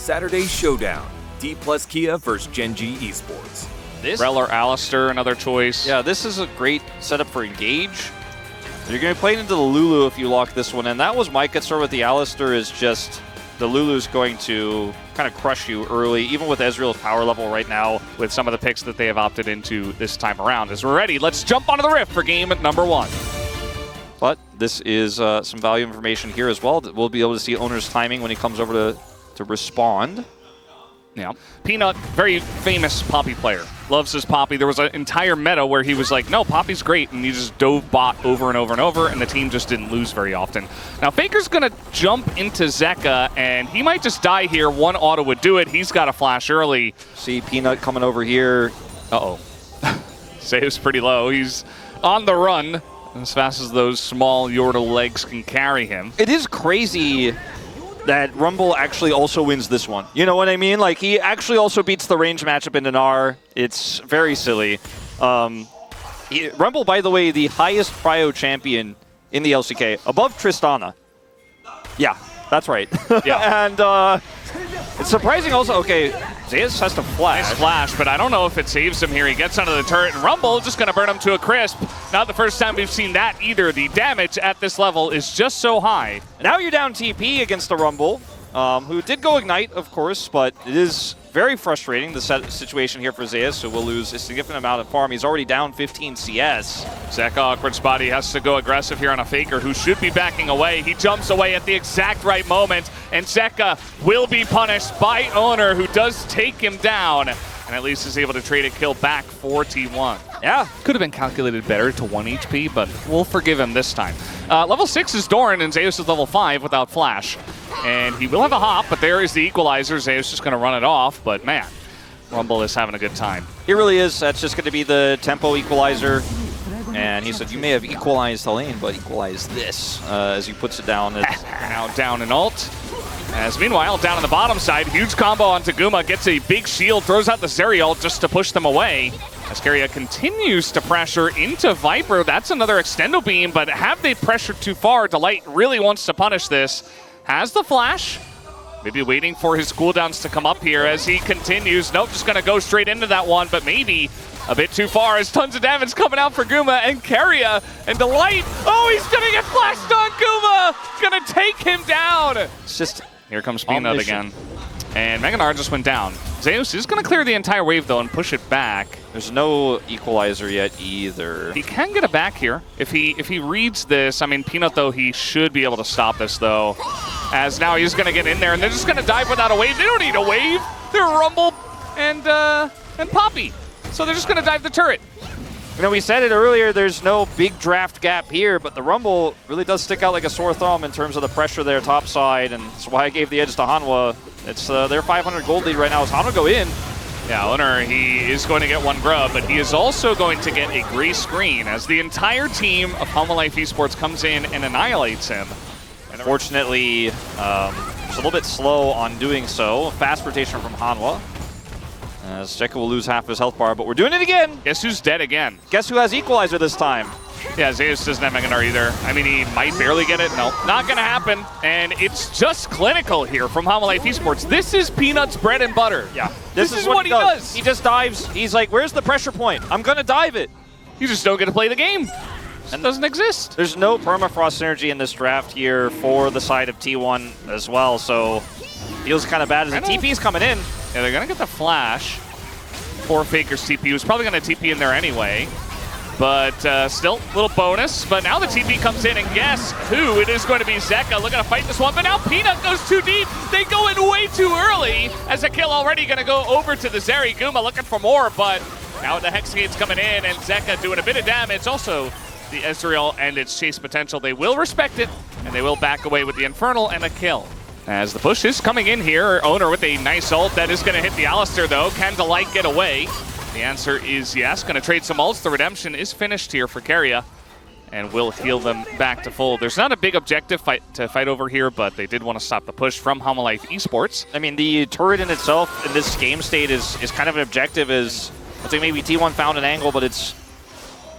Saturday Showdown. D plus Kia versus Gen G Esports. Rel or Alistair, another choice. Yeah, this is a great setup for Engage. You're going to play into the Lulu if you lock this one in. That was my concern with the Alistair, is just the Lulu's going to kind of crush you early, even with Ezreal's power level right now, with some of the picks that they have opted into this time around. As we're ready, let's jump onto the Rift for game number 1. But this is some value information here as well. We'll be able to see Owner's timing when he comes over to respond. Yeah. Peanut, very famous Poppy player. Loves his Poppy. There was an entire meta where he was like, no, Poppy's great, and he just dove bot over and over and over, and the team just didn't lose very often. Now, Faker's going to jump into Zeka, and he might just die here. One auto would do it. He's got a flash early. See Peanut coming over here. Uh-oh. Zeus pretty low. He's on the run as fast as those small Yordle legs can carry him. It is crazy that Rumble actually also wins this one. You know what I mean? Like, he actually also beats the range matchup in Dinar. It's very silly. Rumble, by the way, the highest prio champion in the LCK, above Tristana. Yeah, that's right. Yeah. And it's surprising also, okay, Zeus has to flash. Nice flash, but I don't know if it saves him here. He gets under the turret, and Rumble just going to burn him to a crisp. Not the first time we've seen that either. The damage at this level is just so high. Now you're down TP against the Rumble, who did go Ignite, of course, but it is very frustrating, the situation here for Zeus, who will lose a significant amount of farm. He's already down 15 CS. Zeka, awkward spot. He has to go aggressive here on a Faker who should be backing away. He jumps away at the exact right moment, and Zeka will be punished by Owner, who does take him down, and at least is able to trade a kill back for T1. Yeah. Could have been calculated better to 1 HP, but we'll forgive him this time. Level 6 is Doran, and Zeus is level 5 without Flash. And he will have a hop, but there is the equalizer. Zeus just going to run it off, but man, Rumble is having a good time. He really is. That's just going to be the tempo equalizer. And he said, you may have equalized the lane, but equalize this, as he puts it down. Now down in ult. As meanwhile, down on the bottom side, huge combo onto Guma, gets a big shield, throws out the Zeri ult just to push them away. As Keria continues to pressure into Viper. That's another extendo beam, but have they pressured too far? Delight really wants to punish this. Has the flash. Maybe waiting for his cooldowns to come up here as he continues. Nope, just going to go straight into that one, but maybe a bit too far as tons of damage coming out for Guma and Keria and Delight. Oh, he's going to get flashed on Guma. Going to take him down. It's just... Here comes Peanut again. And Meganar just went down. Zeus is going to clear the entire wave, though, and push it back. There's no equalizer yet either. He can get it back here. If he reads this, I mean, Peanut, though, he should be able to stop this, though. As now he's going to get in there, and they're just going to dive without a wave. They don't need a wave. They're Rumble and Poppy. So they're just going to dive the turret. You know, we said it earlier, there's no big draft gap here, but the Rumble really does stick out like a sore thumb in terms of the pressure there top side, and that's why I gave the edge to Hanwha. It's their 500 gold lead right now as Hanwha go in. Yeah, Owner, he is going to get one grub, but he is also going to get a gray screen as the entire team of Hanwha Life Esports comes in and annihilates him. Unfortunately, just a little bit slow on doing so. Fast rotation from Hanwha. As Zeka will lose half his health bar, but we're doing it again. Guess who's dead again? Guess who has equalizer this time? Yeah, Zeus doesn't have Meganar either. I mean, he might barely get it. No, not going to happen. And it's just clinical here from Hanwha Life Esports. This is Peanut's bread and butter. Yeah. This is what he does. He just dives. He's like, where's the pressure point? I'm going to dive it. You just don't get to play the game. It doesn't exist. There's no permafrost synergy in this draft here for the side of T1 as well, so feels kind of bad as the TP's coming in. Yeah, they're going to get the flash for Faker's TP. He was probably going to TP in there anyway. But still, a little bonus. But now the TP comes in, and guess who? It is going to be Zeka looking to fight this one. But now Peanut goes too deep. They go in way too early. As a kill already going to go over to the Zeri. Guma looking for more, but now the Hex Gate's coming in, and Zeka doing a bit of damage. Also, the Ezreal and its chase potential, they will respect it, and they will back away with the Infernal and a kill. As the push is coming in here, Owner with a nice ult that is going to hit the Alistair, though. Can Delight get away? The answer is yes. Going to trade some ults. The redemption is finished here for Keria, and will heal them back to full. There's not a big objective to fight over here, but they did want to stop the push from Hanwha Life Esports. I mean, the turret in itself in this game state is kind of an objective. I think maybe T1 found an angle, but it's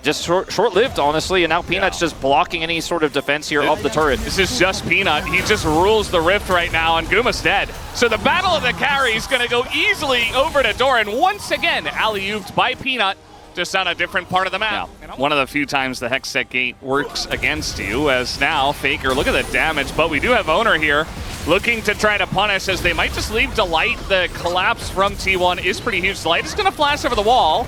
just short-lived, honestly, and now Peanut's just blocking any sort of defense here of the turret. This is just Peanut. He just rules the Rift right now, and Guma's dead. So the battle of the carry is going to go easily over to Doran. Once again, alley-ooped by Peanut, just on a different part of the map. Yeah. One of the few times the Hextech Gate works against you, as now Faker, look at the damage, but we do have Owner here looking to try to punish, as they might just leave Delight. The collapse from T1 is pretty huge. Delight is going to flash over the wall,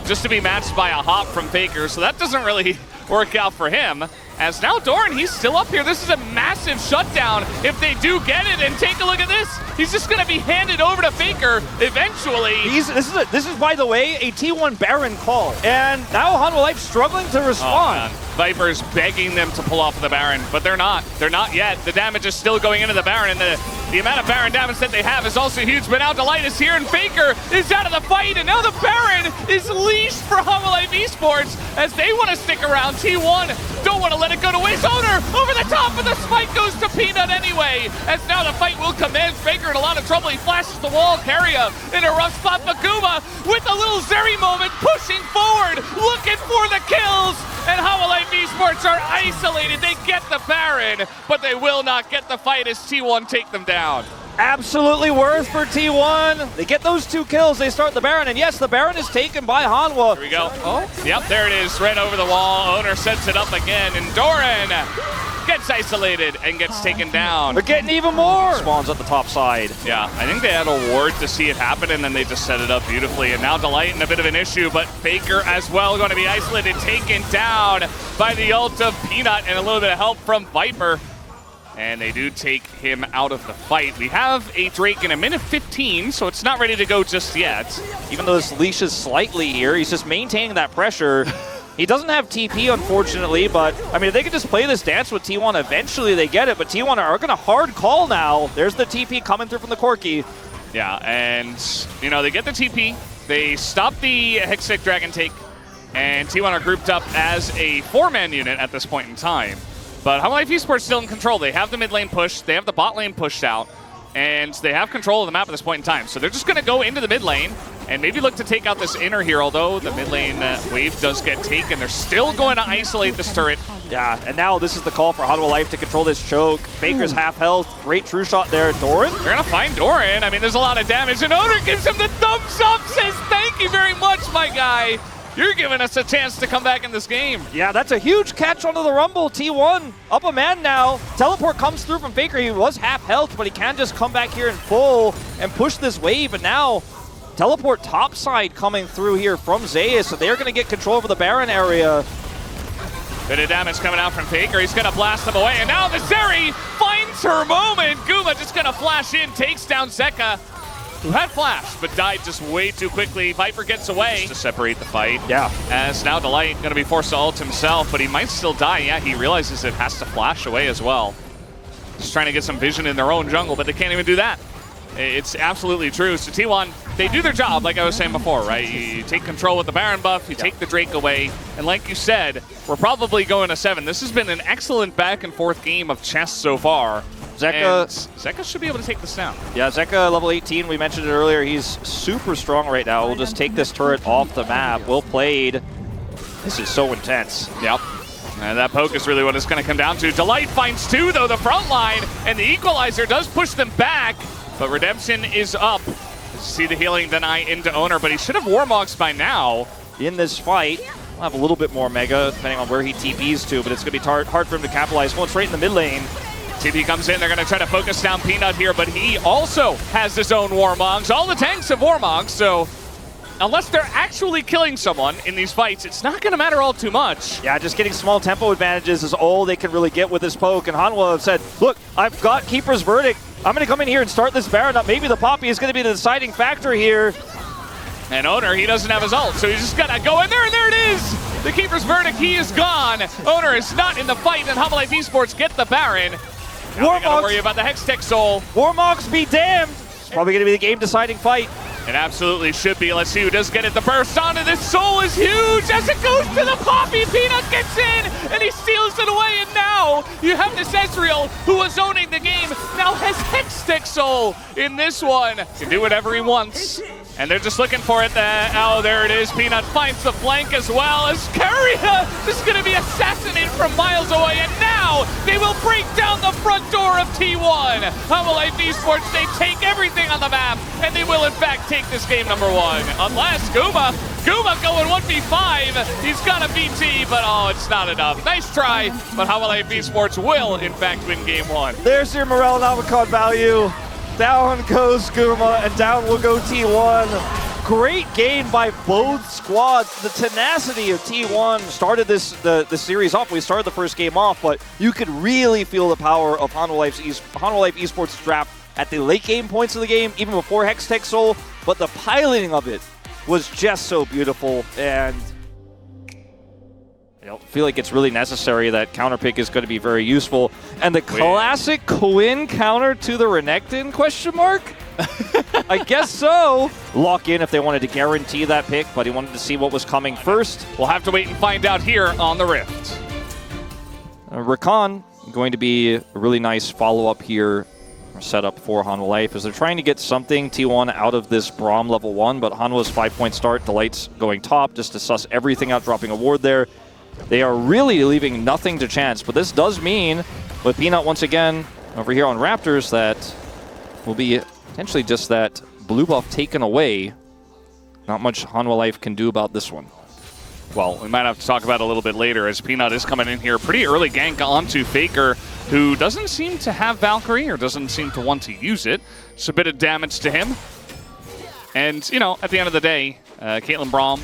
just to be matched by a hop from Faker, so that doesn't really work out for him. As now Doran, he's still up here. This is a massive shutdown if they do get it, and take a look at this. He's just going to be handed over to Faker eventually. This is, by the way, a T1 Baron call, and now Hanwha Life struggling to respond. Oh, Viper's begging them to pull off the Baron, but they're not. They're not yet. The damage is still going into the Baron, and the amount of Baron damage that they have is also huge, but now Delight is here, and Faker is out of the fight, and now the Baron is leashed for Hanwha Life Esports, as they want to stick around. T1 don't want to let it go to waste. Owner over the top, but the spike goes to Peanut anyway, as now the fight will commence. Faker in a lot of trouble. He flashes the wall. Carria in a rough spot. Bakuma with a little Zeri moment, pushing forward, looking for the kills, and Hanwha Life Esports are isolated. They get the Baron, but they will not get the fight as T1 take them down. Absolutely worth for T1. They get those 2 kills, they start the Baron, and yes, the Baron is taken by Hanwha. Here we go. Oh, yep, there it is, right over the wall. Owner sets it up again, and Doran gets isolated and gets taken down. They're getting even more. Spawns at the top side. Yeah, I think they had a ward to see it happen, and then they just set it up beautifully. And now Delight in a bit of an issue, but Faker as well going to be isolated, taken down by the ult of Peanut, and a little bit of help from Viper. And they do take him out of the fight. We have a Drake in a minute 15, so it's not ready to go just yet. Even though this leash is slightly here, he's just maintaining that pressure. He doesn't have TP, unfortunately, but, I mean, if they can just play this dance with T1, eventually they get it, but T1 are going to hard call now. There's the TP coming through from the Corki. Yeah, and, you know, they get the TP, they stop the Hextech Dragon take, and T1 are grouped up as a 4-man unit at this point in time. But Hanwha Life Esports still in control. They have the mid lane push, they have the bot lane pushed out, and they have control of the map at this point in time. So they're just going to go into the mid lane and maybe look to take out this inner here, although the mid lane wave does get taken. They're still going to isolate this turret. Yeah, and now this is the call for Hanwha Life to control this choke. Faker's half health, great true shot there. Doran? They're going to find Doran. I mean, there's a lot of damage, and Owner gives him the thumbs up, says thank you very much, my guy. You're giving us a chance to come back in this game. Yeah, that's a huge catch onto the Rumble. T1 up a man now. Teleport comes through from Faker. He was half health, but he can just come back here in full and push this wave. And now teleport topside coming through here from Zeus. So they're going to get control over the Baron area. Bit of damage coming out from Faker. He's going to blast them away. And now the Zeri finds her moment. Guma just going to flash in, takes down Zeka, who had flash, but died just way too quickly. Viper gets away to separate the fight. Yeah. As now Delight going to be forced to ult himself, but he might still die. Yeah, he realizes it has to flash away as well. Just trying to get some vision in their own jungle, but they can't even do that. It's absolutely true. So T1, they do their job, like I was saying before, right? You take control with the Baron buff, you take the Drake away, and like you said, we're probably going to 7. This has been an excellent back and forth game of chess so far. Zeka should be able to take this down. Yeah, Zeka, level 18, we mentioned it earlier. He's super strong right now. We'll just take this turret off the map. Well played. This is so intense. Yep. And that poke is really what it's going to come down to. Delight finds 2, though, the front line, and the equalizer does push them back, but Redemption is up. See the healing deny into Owner, but he should have Warmogs by now. In this fight, we'll have a little bit more Mega, depending on where he TPs to, but it's going to be hard for him to capitalize. Well, it's right in the mid lane. TP comes in, they're going to try to focus down Peanut here, but he also has his own Warmogs. All the tanks have Warmogs, so unless they're actually killing someone in these fights, it's not going to matter all too much. Yeah, just getting small tempo advantages is all they can really get with this poke, and Hanwha have said, look, I've got Keeper's Verdict. I'm going to come in here and start this Baron up. Maybe the Poppy is going to be the deciding factor here. And Owner, he doesn't have his ult, so he's just going to go in there, and there it is! The Keeper's Verdict, he is gone. Owner is not in the fight, and Hanwha Life Esports get the Baron. Now we gotta worry about the Hextech Soul. Warmogs be damned! It's probably going to be the game-deciding fight. It absolutely should be. Let's see who does get it. The burst onto this Soul is huge as it goes to the Poppy. Peanut gets in, and he steals it away, and now you have this Ezreal, who was owning the game, now has Hextech Soul in this one. He can do whatever he wants. And they're just looking for it. Oh, there it is. Peanut finds the flank as well as Carrier is going to be assassinated from miles away. And now they will break down the front door of T1. HLE Esports, they take everything on the map, and they will in fact take this game number 1. Unless Guma going 1v5. He's got a BT, but oh, it's not enough. Nice try, but HLE Esports will in fact win game 1. There's your Morel and Avocad value. Down goes Guma, and down will go T1. Great game by both squads. The tenacity of T1 started the series off. We started the first game off, but you could really feel the power of HLE Esports' draft at the late game points of the game, even before Hextech Soul. But the piloting of it was just so beautiful, and I feel like it's really necessary. That counter pick is going to be very useful. And the classic Quinn counter to the Renekton, question mark? I guess so. Lock in if they wanted to guarantee that pick, but he wanted to see what was coming first. We'll have to wait and find out here on the Rift. Rakan going to be a really nice follow-up here, setup for HLE, as they're trying to get something T1 out of this Braum level 1, but Hanwha's 5-point start, Delight's going top just to suss everything out, dropping a ward there. They are really leaving nothing to chance, but this does mean, with Peanut once again over here on Raptors, that will be potentially just that blue buff taken away. Not much HLE can do about this one. Well, we might have to talk about it a little bit later, as Peanut is coming in here. Pretty early gank onto Faker, who doesn't seem to have Valkyrie, or doesn't seem to want to use it. It's a bit of damage to him. And, you know, at the end of the day, Caitlyn Braum,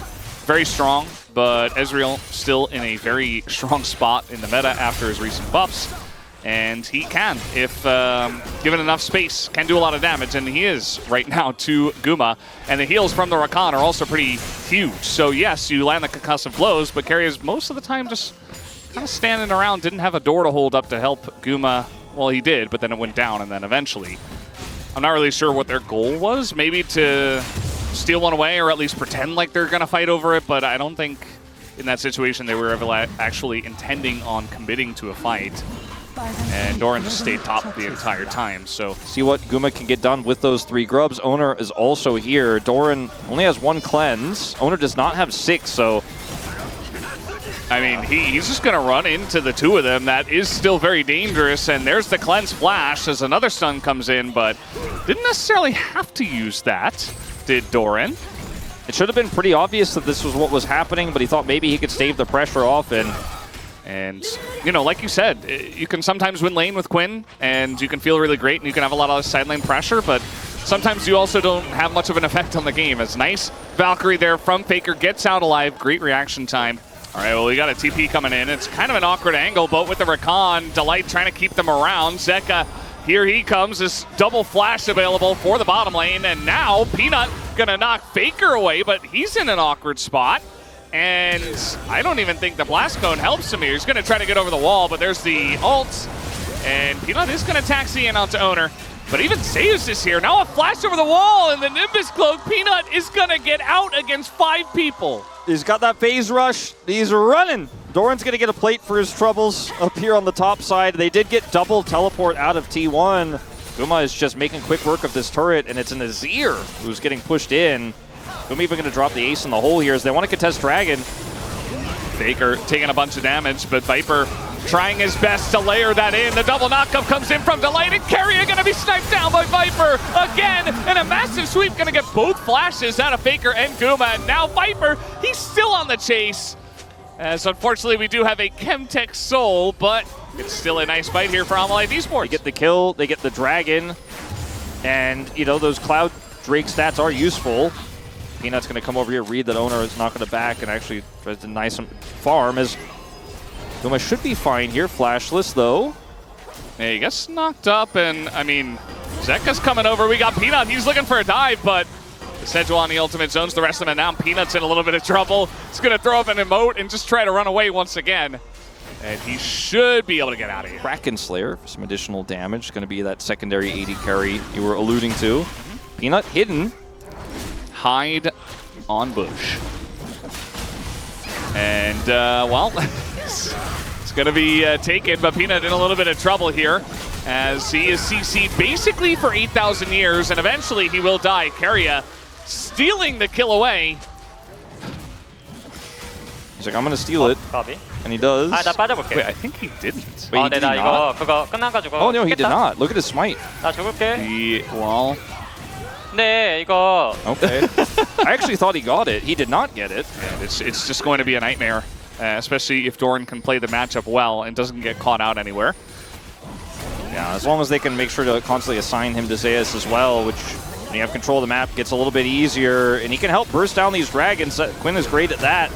very strong, but Ezreal still in a very strong spot in the meta after his recent buffs. And he can, if given enough space, can do a lot of damage, and he is right now to Guma. And the heals from the Rakan are also pretty huge. So yes, you land the concussive blows, but Carry is most of the time just kind of standing around, didn't have a door to hold up to help Guma. Well, he did, but then it went down, and then eventually. I'm not really sure what their goal was, maybe to steal one away, or at least pretend like they're going to fight over it, but I don't think in that situation they were ever actually intending on committing to a fight. And Doran just stayed top the entire time, so. See what Guma can get done with those 3 grubs. Owner is also here. Doran only has 1 cleanse. Owner does not have 6, so. I mean, he's just going to run into the 2 of them. That is still very dangerous, and there's the cleanse flash as another stun comes in, but didn't necessarily have to use that, did Doran. It should have been pretty obvious that this was what was happening, but he thought maybe he could stave the pressure off, and, you know, like you said, you can sometimes win lane with Quinn, and you can feel really great, and you can have a lot of side lane pressure, but sometimes you also don't have much of an effect on the game. It's nice. Valkyrie there from Faker gets out alive. Great reaction time. All right, well, we got a TP coming in. It's kind of an awkward angle, but with the Rakan, Delight trying to keep them around. Zeka, here he comes. This double flash available for the bottom lane, and now Peanut gonna knock Faker away, but he's in an awkward spot. And I don't even think the Blast Cone helps him here. He's going to try to get over the wall, but there's the ult. And Peanut is going to taxi in onto Owner. But even Zeus is here. Now a flash over the wall, and the Nimbus Cloak. Peanut is going to get out against 5 people. He's got that phase rush. He's running. Doran's going to get a plate for his troubles up here on the top side. They did get double teleport out of T1. Guma is just making quick work of this turret, and it's an Azir who's getting pushed in. Guma even going to drop the ace in the hole here as they want to contest Dragon. Faker taking a bunch of damage, but Viper trying his best to layer that in. The double knockup comes in from Delight, and Carrier going to be sniped down by Viper again. And a massive sweep going to get both flashes out of Faker and Guma. And now Viper, he's still on the chase. As unfortunately we do have a Chemtech Soul, but it's still a nice fight here for HLE Esports. They get the kill, they get the Dragon, and you know, those Cloud Drake stats are useful. Peanut's going to come over here, read that Owner is not going to back, and actually tries to deny some farm, as Guma should be fine here. Flashless, though. Yeah, he gets knocked up, and, I mean, Zeka's coming over. We got Peanut. He's looking for a dive, but the Sejuani ultimate zones the rest of them, and now Peanut's in a little bit of trouble. He's going to throw up an emote and just try to run away once again. And he should be able to get out of here. Kraken Slayer for some additional damage. Going to be that secondary AD carry you were alluding to. Peanut hidden. Hide on bush. And, well, it's going to be taken, but Peanut in a little bit of trouble here as he is CC'd basically for 8,000 years, and eventually he will die. Keria stealing the kill away. He's like, I'm going to steal it. 까비. And he does. 아, 나 빠져볼게. Wait, I think he didn't. Wait, 네, did 나 he 이거 not? 그거 끝나가지고. Oh, no, he did 죽겠다. not. Look at his smite. 나 죽을게. Well, 네, 이거 Okay. I actually thought he got it. He did not get it. it's just going to be a nightmare, especially if Doran can play the matchup well and doesn't get caught out anywhere. Yeah, as long as they can make sure to constantly assign him to Zeus as well, which when you have control of the map gets a little bit easier, and he can help burst down these dragons. Quinn is great at that.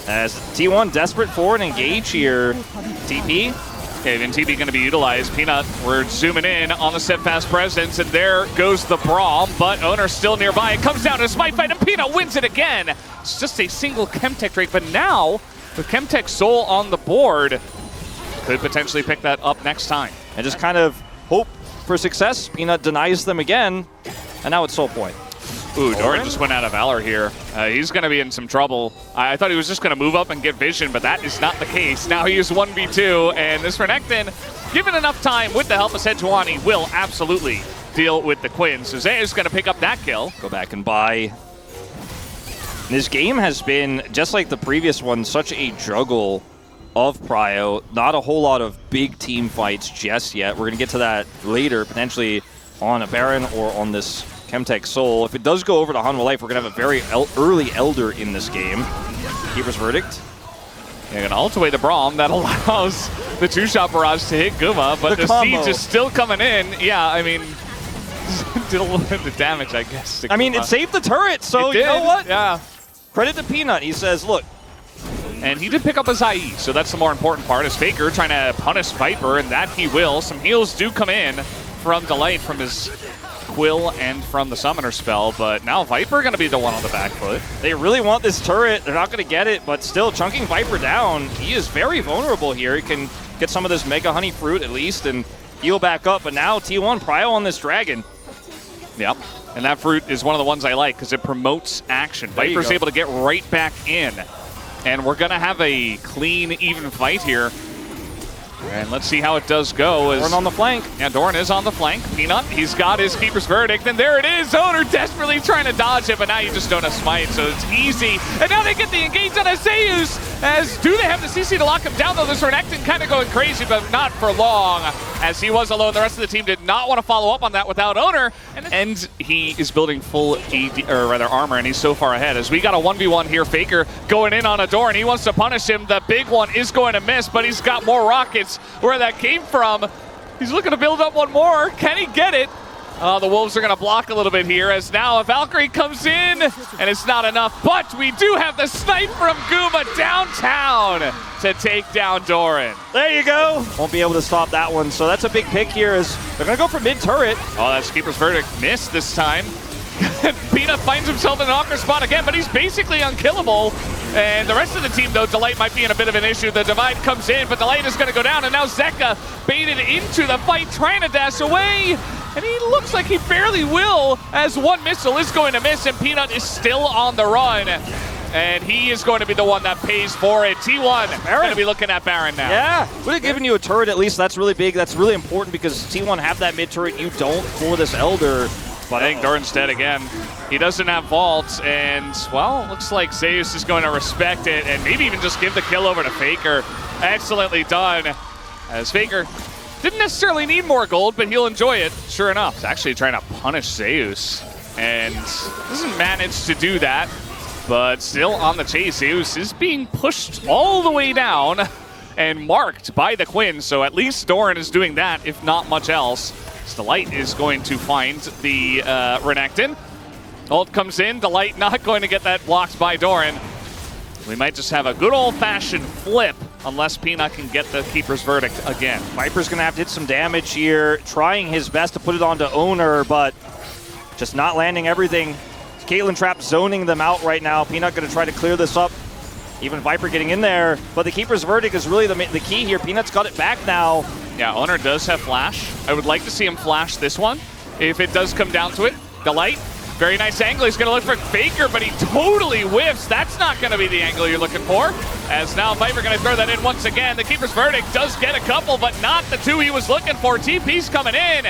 As T1 desperate for an engage here. TP. Okay, then TP going to be utilized. Peanut, we're zooming in on the steadfast presence, and there goes the brawl, but Owner's still nearby. It comes down to a smite fight, and Peanut wins it again. It's just a single Chemtech Drake, but now, with Chemtech Soul on the board, could potentially pick that up next time. And just kind of hope for success. Peanut denies them again, and now it's Soul Point. Ooh, Doran just went out of Valor here. He's going to be in some trouble. I thought he was just going to move up and get vision, but that is not the case. Now he is 1v2, and this Renekton, given enough time with the help of Sejuani, will absolutely deal with the Quinn. So Zeus going to pick up that kill. Go back and buy. This game has been, just like the previous one, such a juggle of Prio. Not a whole lot of big team fights just yet. We're going to get to that later, potentially on a Baron or on this Chemtech Soul. If it does go over to Hanwha Life, we're going to have a very early Elder in this game. Keeper's Verdict. You're going to ult away the Braum. That allows the two-shot barrage to hit Guma, but the siege is still coming in. Yeah, I mean, did a little bit of damage, I guess. I mean, it saved the turret, so you know what? Yeah. Credit to Peanut. He says, look. And he did pick up his IE, so that's the more important part. Is Faker trying to punish Viper, and that he will. Some heals do come in from Delight from his Quill and from the Summoner spell, but now Viper going to be the one on the back foot. They really want this turret. They're not going to get it, but still chunking Viper down. He is very vulnerable here. He can get some of this Mega Honey Fruit at least and heal back up, but now T1 Prio on this Dragon. Yep, and that fruit is one of the ones I like because it promotes action. Viper's able to get right back in, and we're going to have a clean, even fight here. And let's see how it does go. Doran on the flank. Yeah, Doran is on the flank. Peanut, he's got his Keeper's Verdict, and there it is. Owner desperately trying to dodge it, but now you just don't have Smite, so it's easy. And now they get the engage on Zeus. As do they have the CC to lock him down, though? This Renekton kind of going crazy, but not for long. As he was alone, the rest of the team did not want to follow up on that without Owner. And he is building full armor, and he's so far ahead. As we got a 1v1 here, Faker going in on a door, and he wants to punish him. The big one is going to miss, but he's got more rockets where that came from. He's looking to build up one more. Can he get it? The Wolves are going to block a little bit here, as now a Valkyrie comes in, and it's not enough. But we do have the snipe from Guma downtown to take down Doran. There you go. Won't be able to stop that one. So that's a big pick here, as they're going to go for mid-turret. Oh, that's Keeper's Verdict. Missed this time. Peanut finds himself in an awkward spot again, but he's basically unkillable. And the rest of the team, though, Delight might be in a bit of an issue. The Divide comes in, but Delight is going to go down, and now Zeka baited into the fight, trying to dash away. And he looks like he barely will, as one missile is going to miss, and Peanut is still on the run. And he is going to be the one that pays for it. T1 going to be looking at Baron now. Yeah, would have given you a turret at least. That's really big. That's really important because T1 have that mid-turret. You don't for this Elder. But I think Doran's dead again. He doesn't have vaults, and, well, looks like Zeus is going to respect it and maybe even just give the kill over to Faker. Excellently done, as Faker didn't necessarily need more gold, but he'll enjoy it, sure enough. He's actually trying to punish Zeus, and doesn't manage to do that, but still on the chase. Zeus is being pushed all the way down and marked by the Quinn, so at least Doran is doing that, if not much else. Delight is going to find the Renekton. Ult comes in, Delight not going to get that blocked by Doran. We might just have a good old-fashioned flip unless Peanut can get the Keeper's Verdict again. Viper's going to have to hit some damage here, trying his best to put it onto Owner, but just not landing everything. Caitlyn Trap zoning them out right now. Peanut going to try to clear this up. Even Viper getting in there, but the Keeper's Verdict is really the key here. Peanut's got it back now. Yeah, Owner does have Flash. I would like to see him flash this one, if it does come down to it. Delight, very nice angle. He's going to look for Faker, but he totally whiffs. That's not going to be the angle you're looking for. As now Viper going to throw that in once again. The Keeper's Verdict does get a couple, but not the two he was looking for. TP's coming in.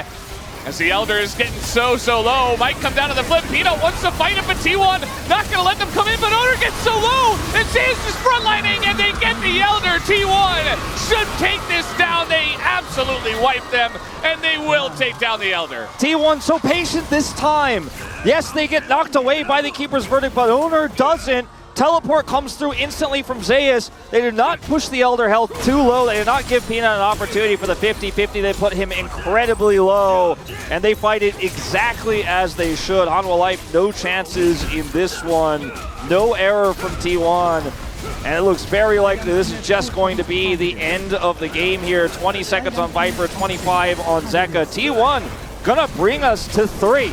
As the Elder is getting so low. Might come down to the flip. Peanut wants to fight it, but T1 not going to let them come in, but Owner gets so low. And Zeus is frontlining, and they get the Elder. T1 should take this down. They absolutely wipe them, and they will take down the Elder. T1 so patient this time. Yes, they get knocked away by the Keeper's Verdict, but Owner doesn't. Teleport comes through instantly from Zeus. They did not push the Elder health too low. They did not give Peanut an opportunity for the 50-50. They put him incredibly low, and they fight it exactly as they should. Hanwha Life, no chances in this one. No error from T1. And it looks very likely this is just going to be the end of the game here. 20 seconds on Viper, 25 on Zeka. T1 gonna bring us to 3.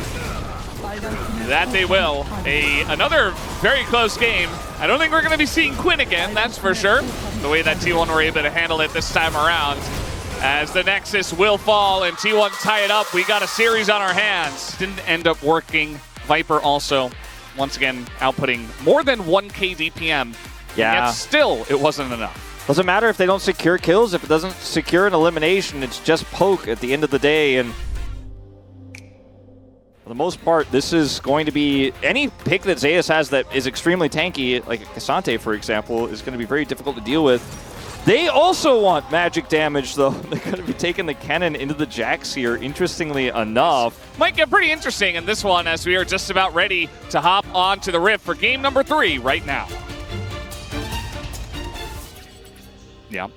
That they will. Another very close game. I don't think we're going to be seeing Quinn again, that's for sure. The way that T1 were able to handle it this time around. As the Nexus will fall and T1 tie it up, we got a series on our hands. Didn't end up working. Viper also, once again, outputting more than 1k DPM. Yeah. Yet still, it wasn't enough. Doesn't matter if they don't secure kills. If it doesn't secure an elimination, it's just poke at the end of the day. And for the most part, this is going to be any pick that Zeus has that is extremely tanky, like Cassante, for example, is going to be very difficult to deal with. They also want magic damage, though. They're going to be taking the cannon into the Jax here, interestingly enough. Might get pretty interesting in this one as we are just about ready to hop onto the Rift for game number 3 right now. Yeah.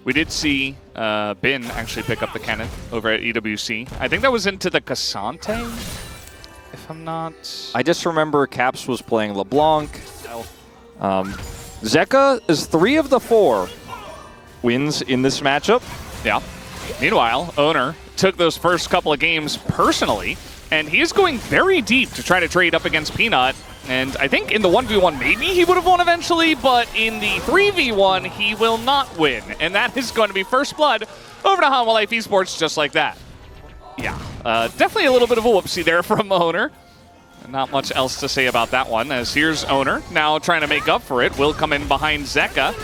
We did see Bin actually pick up the cannon over at EWC. I think that was into the Cassante, if I'm not... I just remember Caps was playing LeBlanc. Zeka is 3 of the 4 wins in this matchup. Yeah. Meanwhile, Owner took those first couple of games personally, and he is going very deep to try to trade up against Peanut. And I think in the 1v1, maybe he would have won eventually, but in the 3v1, he will not win. And that is going to be first blood over to Hanwha Life Esports just like that. Yeah, definitely a little bit of a whoopsie there from Owner. Not much else to say about that one, as here's Owner now trying to make up for it. Will come in behind Zeka.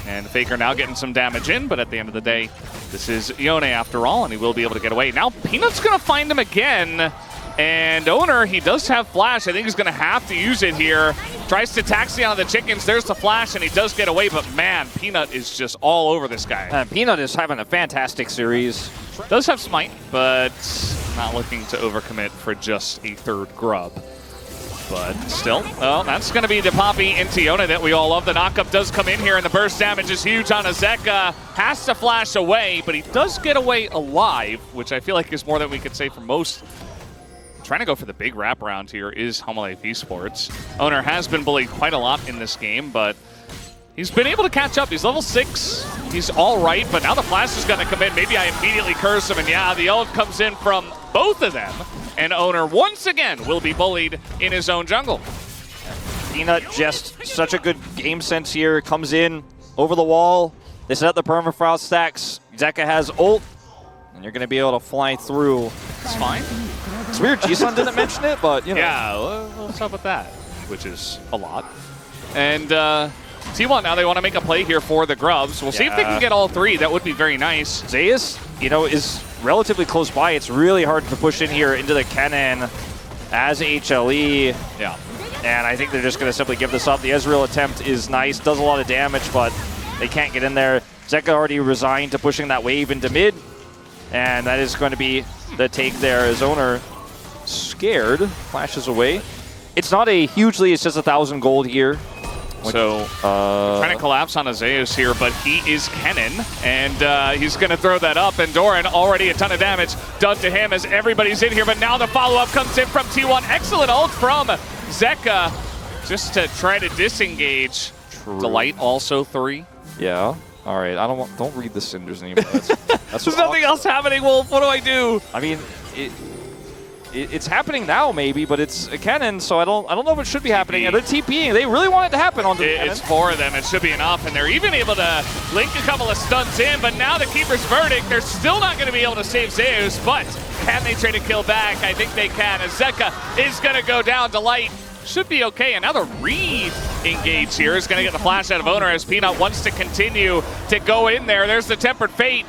And Faker now getting some damage in, but at the end of the day, this is Yone after all, and he will be able to get away. Now Peanut's going to find him again. And Owner, he does have Flash. I think he's going to have to use it here. Tries to taxi on the chickens. There's the Flash, and he does get away. But man, Peanut is just all over this guy. Peanut is having a fantastic series. Does have Smite, but not looking to overcommit for just a third grub. But still, well, that's going to be the Poppy into Yone that we all love. The knockup does come in here, and the burst damage is huge on Azeka. Has to flash away, but he does get away alive, which I feel like is more than we could say for most. Trying to go for the big wraparound here is Hanwha Life Esports. Owner has been bullied quite a lot in this game, but he's been able to catch up. He's level 6. He's all right, but now the flash is going to come in. Maybe I immediately curse him, and yeah, the ult comes in from both of them. And Owner, once again, will be bullied in his own jungle. Peanut just such a good game sense here. Comes in over the wall. They set up the permafrost stacks. Zeka has ult, and you're going to be able to fly through. It's fine. It's weird Jisun didn't mention it, but, you know. Yeah, what's up with that? Which is a lot. And T1 now, they want to make a play here for the grubs. We'll see if they can get all 3. That would be very nice. Zeus, you know, is relatively close by. It's really hard to push in here into the cannon as HLE. Yeah. And I think they're just going to simply give this up. The Ezreal attempt is nice, does a lot of damage, but they can't get in there. Zeka already resigned to pushing that wave into mid. And that is going to be the take there as Owner scared, flashes away. It's not a huge lead, it's just 1,000 gold here. So, trying to collapse on Zeus here, but he is Kennen, and he's going to throw that up, and Doran already a ton of damage done to him as everybody's in here, but now the follow-up comes in from T1. Excellent ult from Zeka, just to try to disengage. True. Delight also 3. Yeah. All right, don't read the cinders anymore. That's There's nothing else happening, Wolf. What do I do? I mean, it's happening now maybe, but it's a cannon, so I don't know if it should be happening. And they're TPing. They really want it to happen on the cannon. It's 4 of them. It should be enough, and they're even able to link a couple of stunts in. But now the Keeper's Verdict, they're still not going to be able to save Zeus. But can they trade a kill back? I think they can. As Zeka is going to go down. Delight should be okay. And now the re-engage here is going to get the flash out of Owner as Peanut wants to continue to go in there. There's the Tempered Fate.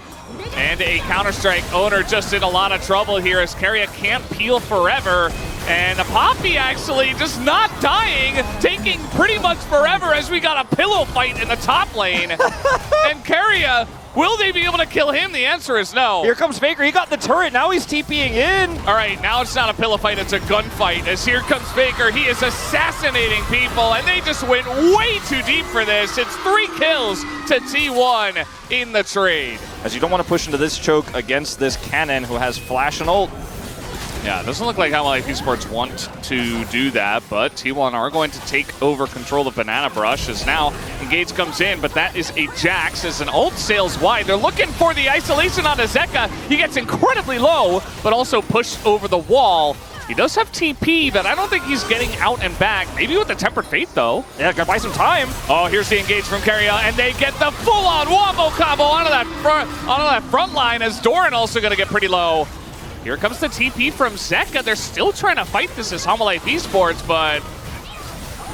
And a Counter-Strike owner just in a lot of trouble here as Keria can't peel forever. And the Poppy actually just not dying, taking pretty much forever as we got a pillow fight in the top lane. And Keria, will they be able to kill him? The answer is no. Here comes Faker. He got the turret. Now he's TPing in. All right, now it's not a pillow fight, it's a gunfight. As here comes Faker, he is assassinating people, and they just went way too deep for this. It's 3 kills to T1 in the trade. As you don't want to push into this choke against this Cannon who has flash and ult. Yeah, it doesn't look like HLE Esports want to do that, but T1 are going to take over control of Banana Brush as now Engage comes in, but that is a Jax as an ult sails wide. They're looking for the isolation on Zeka. He gets incredibly low, but also pushed over the wall. He does have TP, but I don't think he's getting out and back. Maybe with the Tempered Fate, though. Yeah, gotta buy some time. Oh, here's the engage from Keria, and they get the full-on wombo combo onto that front line as Doran also gonna get pretty low. Here comes the TP from Zeka. They're still trying to fight this as HLE Esports, but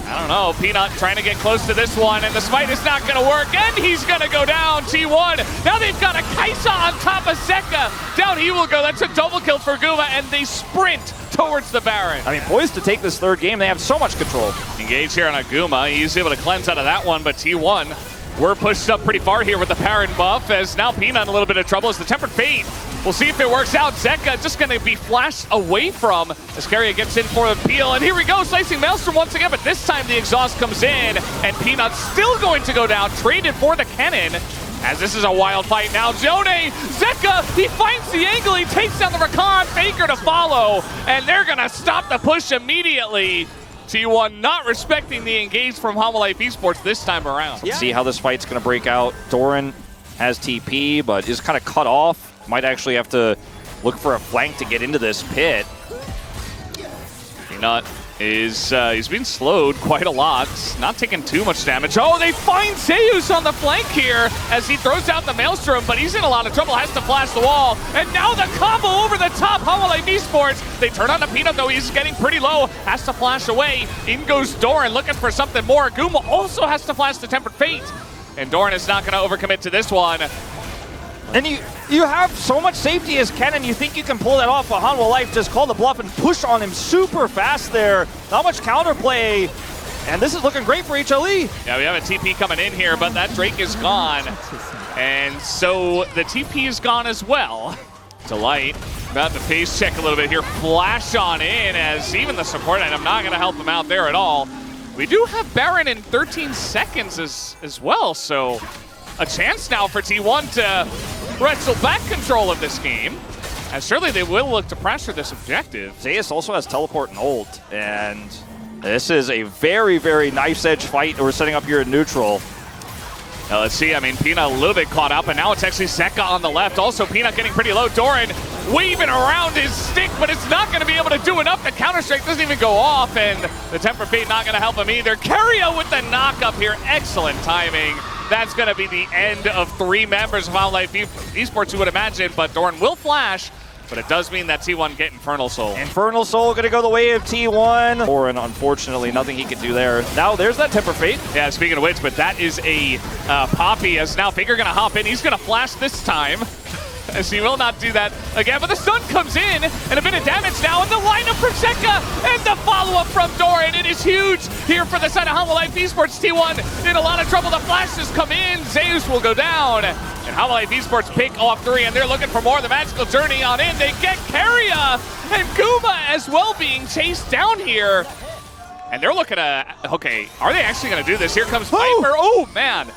I don't know. Peanut trying to get close to this one, and the smite is not going to work, and he's going to go down. T1. Now they've got a Kaisa on top of Zeka. Down he will go. That's a double kill for Guma, and they sprint towards the Baron. I mean, poised to take this third game. They have so much control. Engage here on a Guma. He's able to cleanse out of that one, but T1, we're pushed up pretty far here with the Baron buff, as now Peanut in a little bit of trouble as the Tempered Fate. We'll see if it works out. Zeka just going to be flashed away from as Keria gets in for the peel. And here we go, slicing Maelstrom once again, but this time the exhaust comes in, and Peanut's still going to go down, traded for the cannon, as this is a wild fight now. Jone, Zeka, he finds the angle, he takes down the Rakan, Faker to follow, and they're going to stop the push immediately. T1 not respecting the engage from HLE Esports this time around. Let's see how this fight's going to break out. Doran has TP, but is kind of cut off. Might actually have to look for a flank to get into this pit. Peanut is he's been slowed quite a lot, not taking too much damage. Oh, they find Zeus on the flank here as he throws out the Maelstrom, but he's in a lot of trouble, has to flash the wall. And now the combo over the top, HLE Esports. They turn on the Peanut though, he's getting pretty low, has to flash away. In goes Doran looking for something more. Guma also has to flash the Tempered Fate. And Doran is not going to overcommit to this one. And you have so much safety as Cannon, you think you can pull that off, but HLE just call the bluff and push on him super fast there. Not much counterplay, and this is looking great for HLE. Yeah, we have a TP coming in here, but that Drake is gone. And so the TP is gone as well. Delight about to face check a little bit here. Flash on in as even the support item not going to help him out there at all. We do have Baron in 13 seconds as well, so a chance now for T1 to wrestle back control of this game. And surely they will look to pressure this objective. Zeus also has teleport and ult, and this is a very, very knife's edge fight we're setting up here in neutral. Now let's see, I mean, Peanut a little bit caught up, and now it's actually Zeka on the left. Also, Peanut getting pretty low. Doran waving around his stick, but it's not going to be able to do enough. The Counter-Strike doesn't even go off, and the Tempered Fate not going to help him either. Keria with the knock-up here. Excellent timing. That's going to be the end of 3 members of HLE Esports, you would imagine, but Doran will flash, but it does mean that T1 get Infernal Soul. Infernal Soul going to go the way of T1. Doran, unfortunately, nothing he can do there. Now there's that Temper Fate. Yeah, speaking of which, but that is a Poppy, as now Faker going to hop in. He's going to flash this time, as he will not do that again. But the stun comes in, and a bit of damage now, and the lineup from Zeka, and the follow-up from Doran. It is huge here for the side of HLE Esports. T1 in a lot of trouble. The flashes come in. Zeus will go down, and HLE Esports pick off 3, and they're looking for more. The magical journey on in. They get Keria, and Guma as well being chased down here. And they're looking at, okay, are they actually going to do this? Here comes Viper. Oh, man.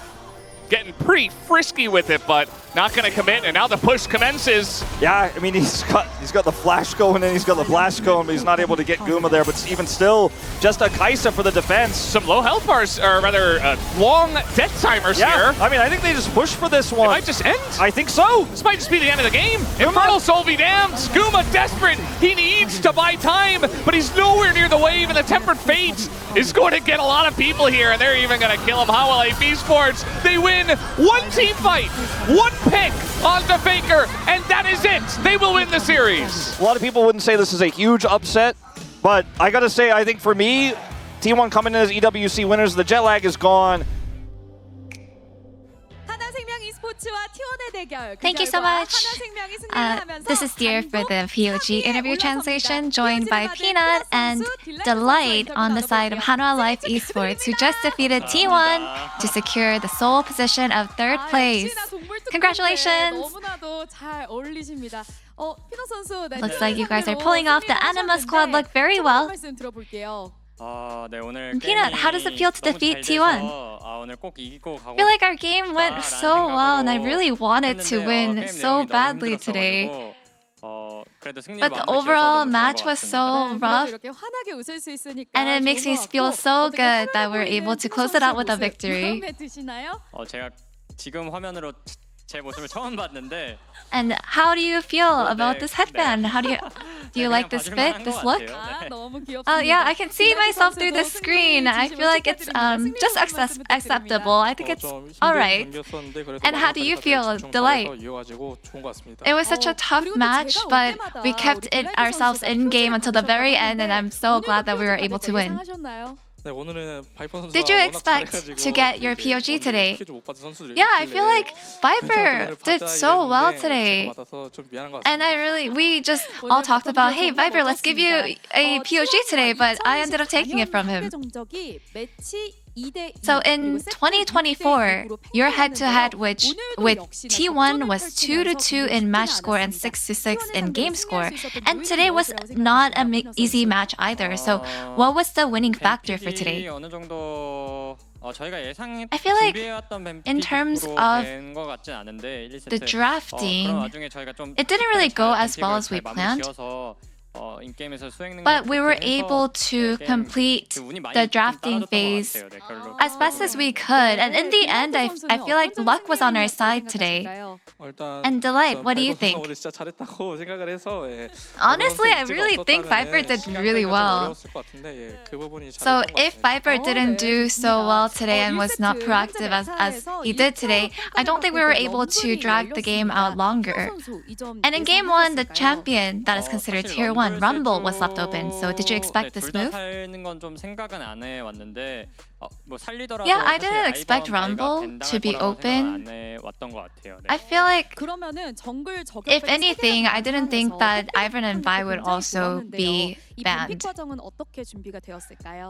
Getting pretty frisky with it, but not going to commit, and now the push commences. Yeah, I mean, he's got the flash going and he's got the blast going, but he's not able to get Guma there. But even still, just a Kaisa for the defense. Some low health bars, or rather, long death timers here. I mean, I think they just push for this one. It might just end. I think so. This might just be the end of the game. Infernal Soul be damned. Guma desperate. He needs to buy time, but he's nowhere near the wave, and the Tempered Fate is going to get a lot of people here, and they're even going to kill him. HLE Esports, they win 1 team fight, 1 pick onto Faker, and that is it. They will win the series. A lot of people wouldn't say this is a huge upset, but I gotta say, I think for me, T1 coming in as EWC winners, the jet lag is gone. 하나생명 e스포츠 Thank you so much. This is Dear for the POG interview translation, joined by Peanut and Delight on the side of Hanwha Life Esports, who just defeated T1 to secure the sole position of third place. Congratulations! Looks like you guys are pulling off the Anima squad look very well. Peanut, how does it feel to defeat T1? I feel like our game went so well and I really wanted to win so badly today. But the overall match was so rough and it makes me feel so good that we're able to close it out with a victory. And how do you feel about this headband? Do you like this fit, this look? Yeah, I can see myself through the screen. I feel like it's just acceptable. I think it's all right. And how do you feel, Delight? It was such a tough match, but we kept it ourselves in game until the very end, and I'm so glad that we were able to win. Did you expect to get your POG today? Yeah, I feel like Viper did so well today. And we just all talked about, hey, Viper, let's give you a POG today, but I ended up taking it from him. So in 2024, your head-to-head with T1 was 2-2 in match score and 6-6 in game score. And today was not an easy match either. So what was the winning factor for today? I feel like in terms of the drafting, it didn't really go as well as we planned. But we were able to complete the drafting phase as best as we could. And in the end, I feel like luck was on our side today. And Delight, what do you think? Honestly, I really think Viper did really well. So if Viper didn't do so well today and was not proactive as he did today, I don't think we were able to drag the game out longer. And in game 1, the champion that is considered tier 1, Rumble, was left open. So did you expect this move? Yeah, I didn't expect Rumble to be open. I feel like, if anything, I didn't think that Ivan and Vi would also be banned.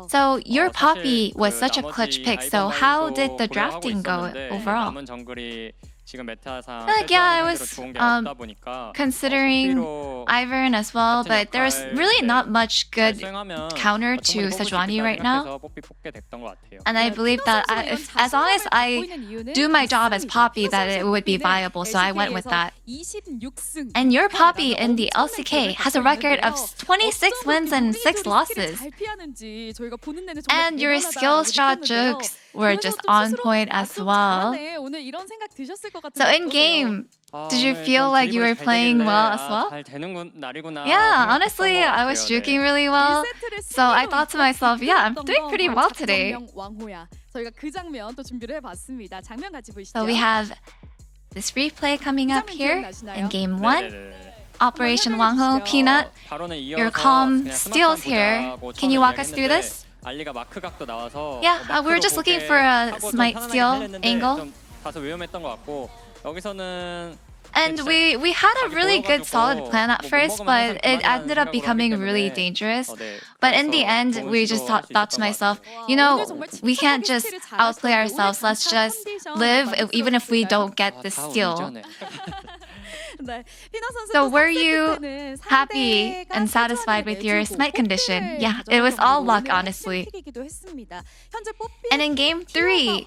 So your Poppy was such a clutch pick, so how did the drafting go overall? Yeah, I was considering Ivern as well, but there was really not much good counter to Sejuani right now. And I believe that as long as I do my job as Poppy, that it would be viable, so I went with that. And your Poppy in the LCK has a record of 26 wins and 6 losses. And your skill shot jukes were just on point as well. So in game, did you feel like you were playing well as well? Yeah, honestly, I was juking really well. So I thought to myself, yeah, I'm doing pretty well today. So we have this replay coming up here in game 1. Operation Wangho, Peanut, your calm steals here. Can you walk us through this? Yeah, we were just looking for a smite steal angle. And we had a really good solid plan at first, but it ended up becoming really dangerous. But in the end, we just thought to myself, you know, we can't just outplay ourselves. Let's just live even if we don't get the steal. So were you happy and satisfied with your smite condition? Yeah, it was all luck, honestly. And in game 3,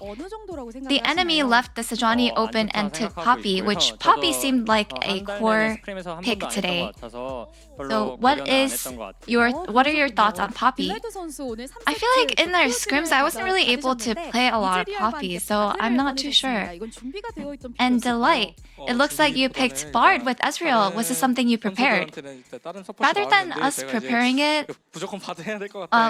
the enemy left the Sejuani open and took Poppy, which Poppy seemed like a core pick today. So what are your thoughts on Poppy? I feel like in their scrims, I wasn't really able to play a lot of Poppy, so I'm not too sure. And Delight, it looks like you picked Bard with Ezreal. Was this something you prepared? Rather than us preparing it,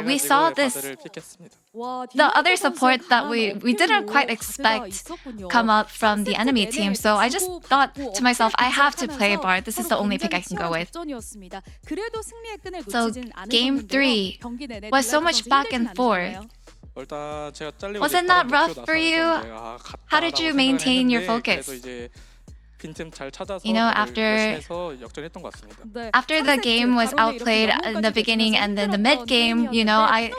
we saw this, the other support that we didn't quite expect come up from the enemy team. So I just thought to myself, I have to play Bard. This is the only pick I can go with. So game 3 was so much back and forth. Was it not rough for you? How did you maintain your focus? You know, after the game was outplayed in the beginning and then the mid game, you know, I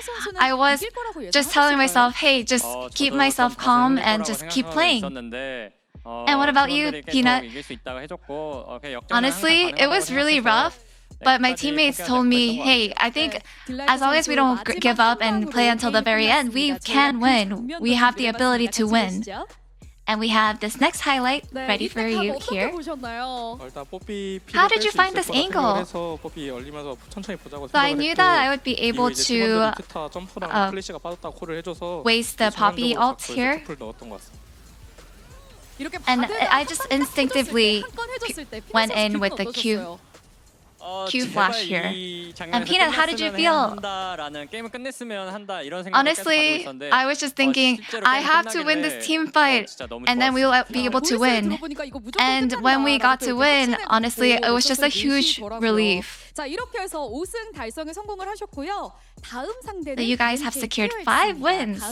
was just telling myself, hey, just keep myself calm and just keep playing. And what about you, Peanut? Honestly, it was really rough. But my teammates told me, hey, I think as long as we don't give up and play until the very end, we can win. We have the ability to win. And we have this next highlight ready for you here. How did you find this angle? So I knew that I would be able to waste the Poppy ult here. And I just instinctively went in with the Q flash here. And Peanut, how did you feel? Honestly, I was just thinking, I have to win this team fight, and then we'll be able to win. And when we got to win, honestly, it was just a huge relief. So you guys have secured 5 wins.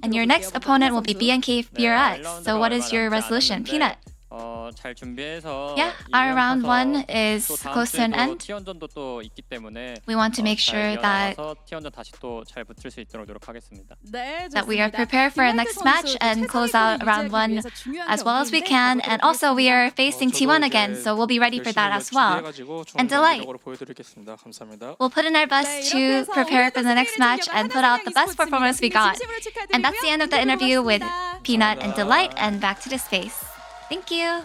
And your next opponent will be BNK FBRX. So what is your resolution, Peanut? Yeah, our round 1 is close to an end. We want to make sure that we are prepared for our next match and close out round 1 as well as we can. And also we are facing T1 again, so we'll be ready for that as well. And Delight, we'll put in our best to prepare for the next match and put out the best performance we got. And that's the end of the interview with Peanut and Delight, and back to the space. Thank you.